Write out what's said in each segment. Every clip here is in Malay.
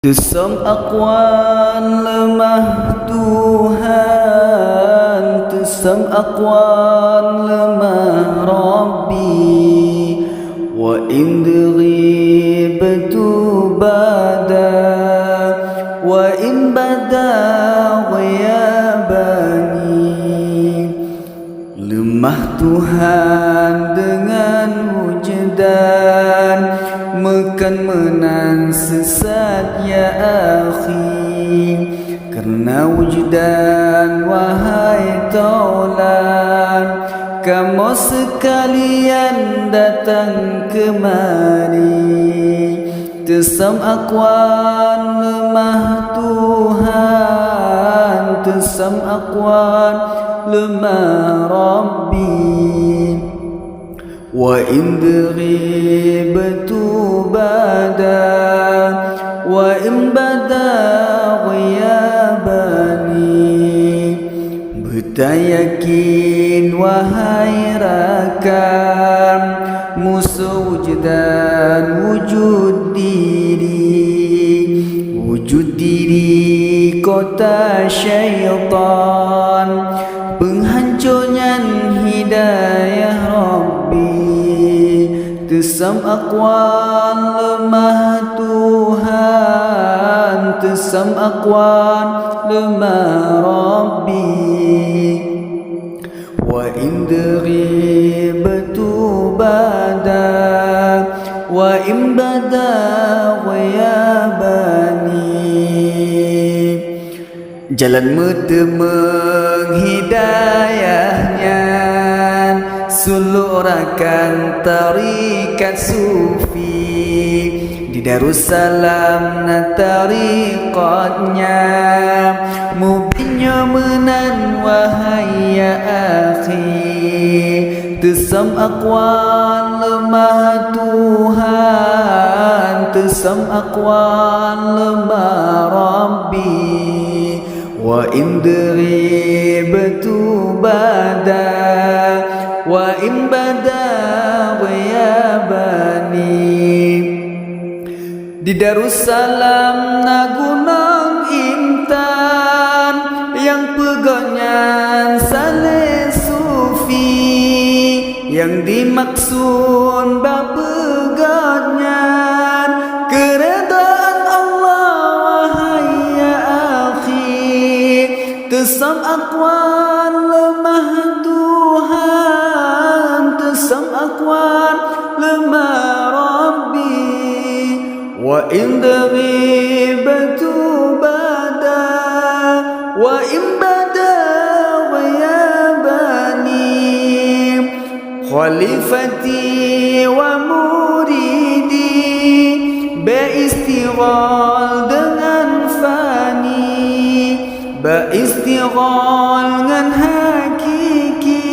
Desam aqwan lemah Tuhan, desam aqwan lemah Rabbi, wa indri betu bada, wa in bada ghayabani. Lemah Tuhan dengan wujdan, mekan menan sesat ya akhi. Karena wujdan wahai taulan, kamu sekalian datang kemari. Tesam aqwan lemah Tuhan, tesam aqwan lemah Rabbi, wa indri betu bada, wa in bada ghayabani. Bertayakin wahai rakam, musuh wujdan wujud diri kota syaitan, penghancurnya hidayah Rabbi. Tesam aqwan lemah Tuhan, tesam aqwan lemah Rabbi, wa indri betu bada, wa in bada ghayabani. Jalan metemeng hidayahnya, sulurakan tarikat sufi. Di Darussalam na tariqatnya, mubinnya menan wahai ya akhi. Tesam aqwan lemah Tuhan, tesam aqwan lemah Rabbi, wa indri betu bada, wa in bada ghayabani. Di Darussalam nagunang intan, yang pegangnya saleh sufi, yang dimaksud bapegangnya keredaan Allah wahai ya akhi. Tesam aqwan lemah Tuhan, tesam aqwan lemah Rabbi, wa indri betu bada, wa in bada ghayabani. Khalifati wa muridi, beristighal dengan fani, beristighal dengan hakiki,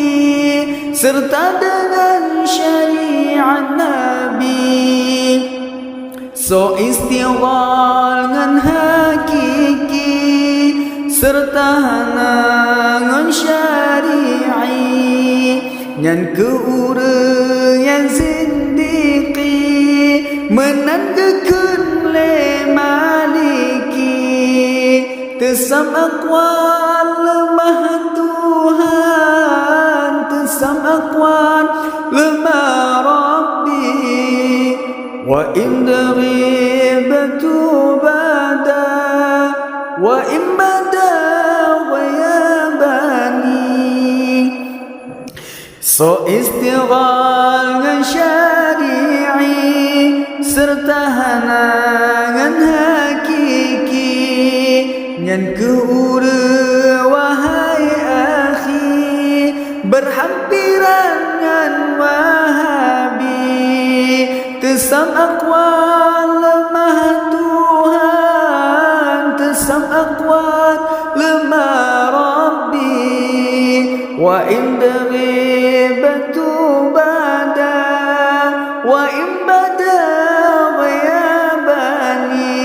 serta dengan syariat Nabi. So istighal dengan hakiki, serta dengan syari'i. Nyan keurang yang zindiqi, menandakan le maliki. Tesam aqwan lemah Tuhan, tesam aqwan lemah Rabbi, wa indri betu bada, wa in bada ghayabani. So istighal dengan syari'i, serta dengan hakiki. Nyan keura wahai akhi, berhampiran dengan wahabi. Tesam aqwan lemah Tuhan, tesam aqwan lemah Rabbi, wa indri betu bada, wa in bada ghayabani.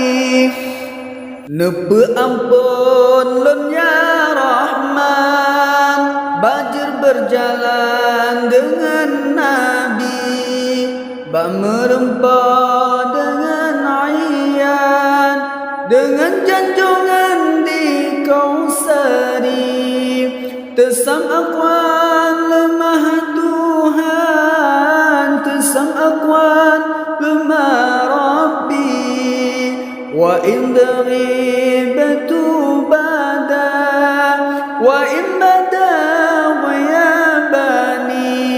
Nepe ampun lun ya Rahman, bajir berjalan dengan Nabi, bak merempah dengan ayat dengan junjungan di Kausari. Tesam aqwan lemah Tuhan, tesam aqwan lemah Rabbi. Wa in ghibatu bada wa in bada wa ya bani.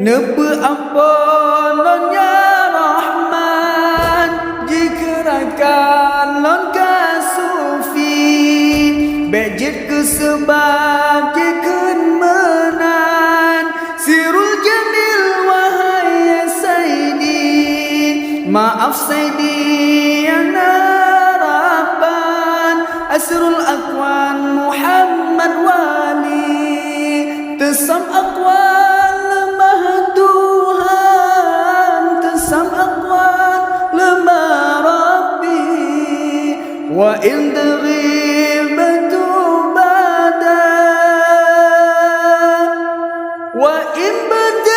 Nepe ampun lon ya Rahman, jikerakan lon kasufi. Bejit ke sebab jikun menan, sirul jamil wahai ya Sayyidi. Maaf Sayyidi yang harapan, asrul aqwan Muhammad wali. Tesam aqwan lemah Tuhan, tesam aqwan lemah Rabbi. Wa in ghibatu bada wa in bada